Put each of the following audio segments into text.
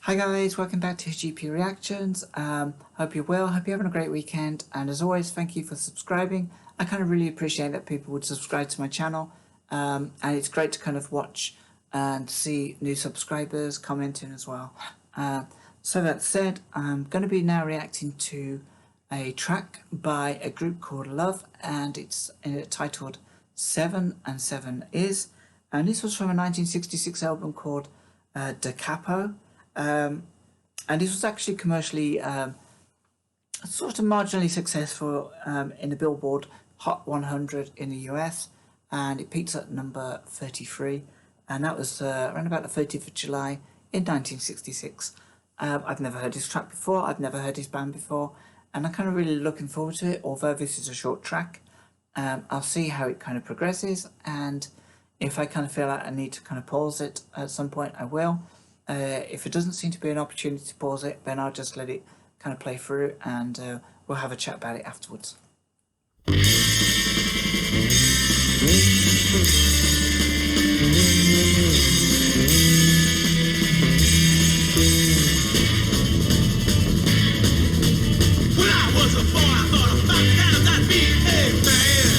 Hi guys, welcome back to GP Reactions. Hope you're well, hope you're having a great weekend, and as always, thank you for subscribing. I kind of really appreciate that people would subscribe to my channel, and it's great to kind of watch and see new subscribers commenting as well. So that said, I'm going to be now reacting to a track by a group called Love, and it's titled 7 and 7 Is, and this was from a 1966 album called Da Capo. And this was actually commercially sort of marginally successful in the Billboard Hot 100 in the US, and it peaked at number 33, and that was around about the 30th of July in 1966. I've never heard this track before, I've never heard this band before, and I'm kind of really looking forward to it, although this is a short track. I'll see how it kind of progresses, and if I kind of feel like I need to kind of pause it at some point, I will. If it doesn't seem to be an opportunity to pause it, then I'll just let it kind of play through, and we'll have a chat about it afterwards. When I was a boy, I thought about times I'd be a man.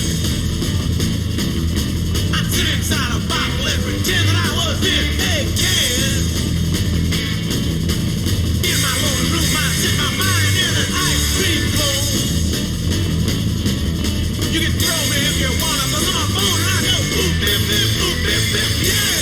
I'd sit inside a bottle and pretend that I was in a can. In my lonely room, I sit my mind in an ice cream cone. You can throw me if you wanna, 'cause I'm a phone and I go boop, bip, bip, boop, bip, bip, yeah.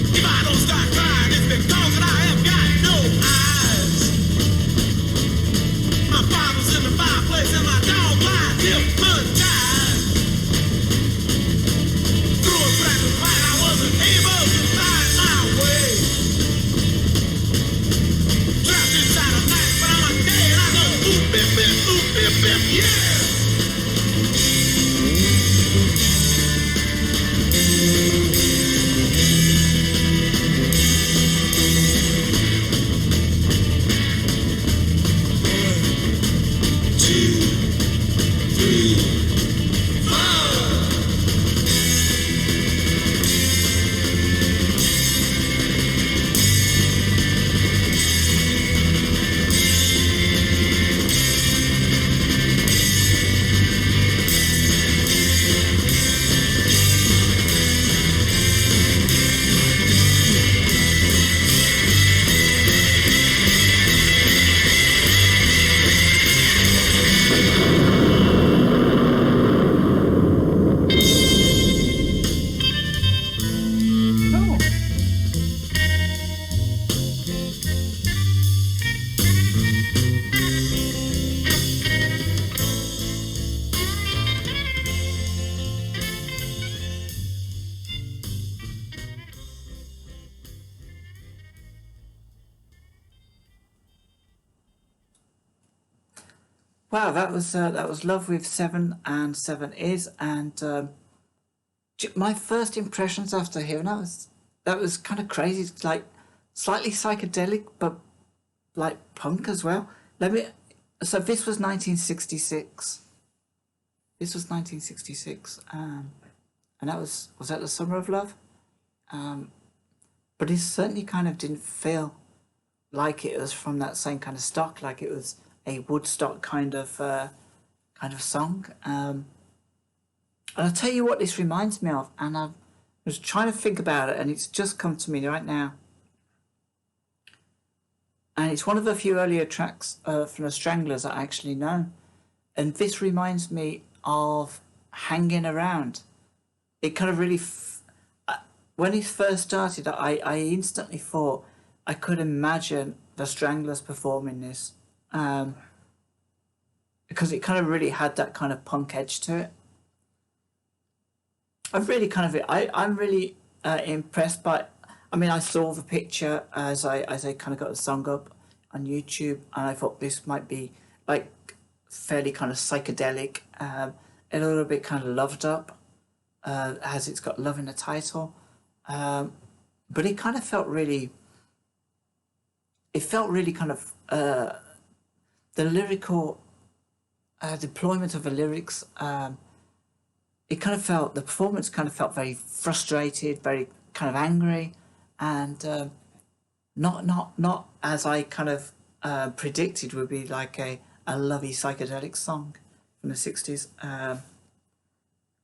If I don't start crying, it's because that I have got no eyes. My father's in the fireplace and my dog lies hypnotized. Through a crack of light, I wasn't able to find my way. Trapped inside a night, but I'm a day and I go oop, bip, bip, oop, bip, bip, yeah. Wow, that was Love with 7 and 7 Is, and my first impressions after hearing that was kind of crazy. It's like slightly psychedelic, but like punk as well. So this was 1966. This was 1966, and that was that the Summer of Love? But it certainly kind of didn't feel like it was from that same kind of stock, like it was a Woodstock kind of song. And I'll tell you what this reminds me of, and I was trying to think about it, and it's just come to me right now. And it's one of the few earlier tracks from the Stranglers that I actually know. And this reminds me of Hanging Around. It kind of really, when it first started, I instantly thought I could imagine the Stranglers performing this. Because it kind of really had that kind of punk edge to it. I'm really impressed by. I mean, I saw the picture as I kind of got the song up on YouTube, and I thought this might be like fairly kind of psychedelic, a little bit kind of loved up, as it's got love in the title, but it kind of felt really. It felt really kind of the lyrical deployment of the lyrics. It kind of felt, the performance kind of felt very frustrated, very kind of angry, and not as I kind of predicted would be like a lovey psychedelic song from the 60s.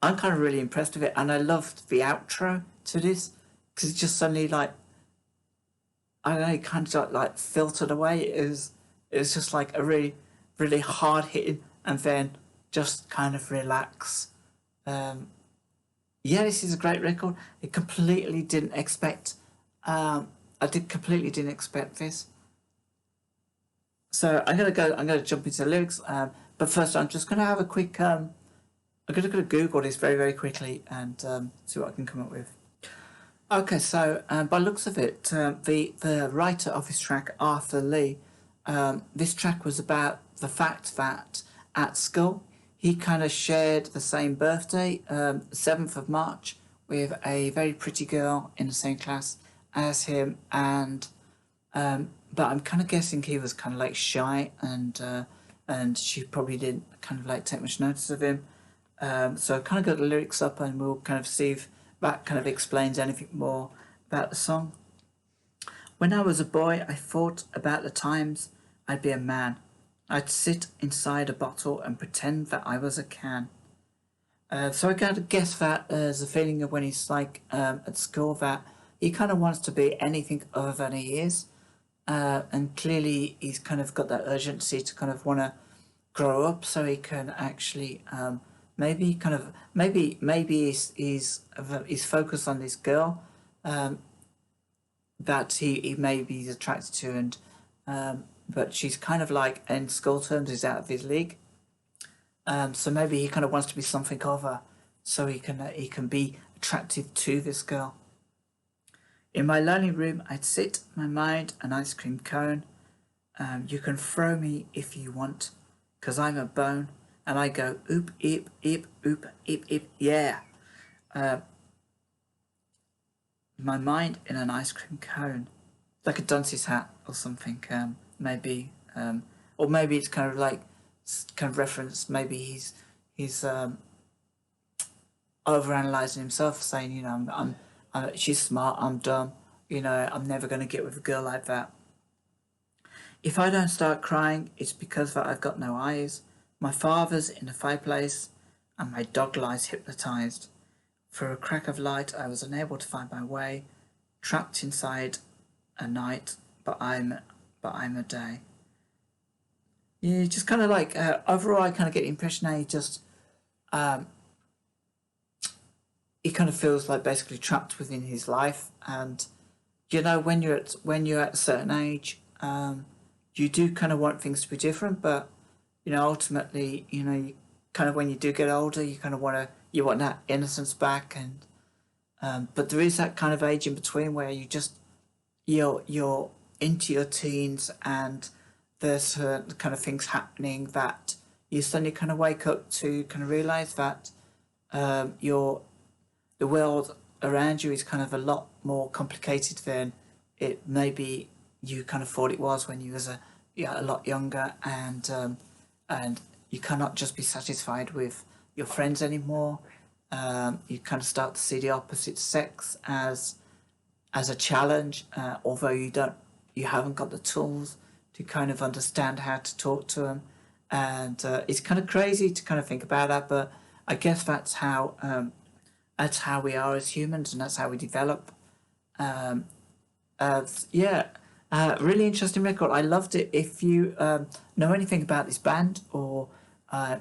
I'm kind of really impressed with it, and I loved the outro to this because it just suddenly like, I don't know, it kind of like filtered away. It was just like a really hard hitting, and then just kind of relax. Yeah, this is a great record. I completely didn't expect. Completely didn't expect this. So I'm gonna jump into the lyrics. But first, I'm just gonna have a quick. I'm gonna Google this very quickly and see what I can come up with. Okay, so by looks of it, the writer of this track, Arthur Lee, this track was about the fact that at school he kind of shared the same birthday, 7th of March, with a very pretty girl in the same class as him, and but I'm kind of guessing he was kind of like shy, and she probably didn't kind of like take much notice of him. So I kind of got the lyrics up, and we'll kind of see if that kind of explains anything more about the song. When I was a boy, I thought about the times I'd be a man. I'd sit inside a bottle and pretend that I was a can. So I kind of guess that as a feeling of when he's like at school, that he kind of wants to be anything other than he is. And clearly he's kind of got that urgency to kind of want to grow up so he can actually maybe he's focused on this girl that he maybe is attracted to, and but she's kind of like, in school terms, is out of his league. So maybe he kind of wants to be something of her, so he can be attractive to this girl. In my lonely room, I'd sit, my mind an ice cream cone. You can throw me if you want, 'cause I'm a bone. And I go, oop, eep, eep, oop, eep, eep, yeah. My mind in an ice cream cone. Like a dunce's hat or something, maybe. Or maybe it's kind of like, kind of reference, maybe he's overanalyzing himself, saying, you know, she's smart, I'm dumb, you know, I'm never going to get with a girl like that. If I don't start crying, it's because that I've got no eyes. My father's in the fireplace, and my dog lies hypnotized. For a crack of light, I was unable to find my way, trapped inside a night, but I'm a day. Yeah, just kind of like, overall, I kind of get the impression that he just, he kind of feels like basically trapped within his life. And you know, when you're at a certain age, you do kind of want things to be different, but you know, ultimately, you know, you kind of, when you do get older, you kind of want that innocence back, and but there is that kind of age in between where you're into your teens, and there's certain kind of things happening that you suddenly kind of wake up to kind of realize that the world around you is kind of a lot more complicated than it maybe you kind of thought it was when you was a lot younger, and you cannot just be satisfied with your friends anymore. You kind of start to see the opposite sex as a challenge, although you haven't got the tools to kind of understand how to talk to them, and it's kind of crazy to kind of think about that, but I guess that's how we are as humans, and that's how we develop. Really interesting record. I loved it. If you know anything about this band, or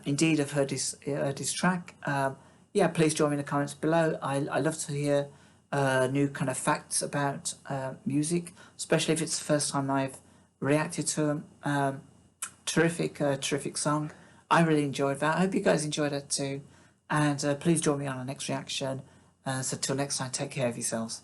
indeed have heard this track, please join me in the comments below. I love to hear new kind of facts about music, especially if it's the first time I've reacted to them. Terrific song. I really enjoyed that. I hope you guys enjoyed it too. And please join me on the next reaction. So till next time, take care of yourselves.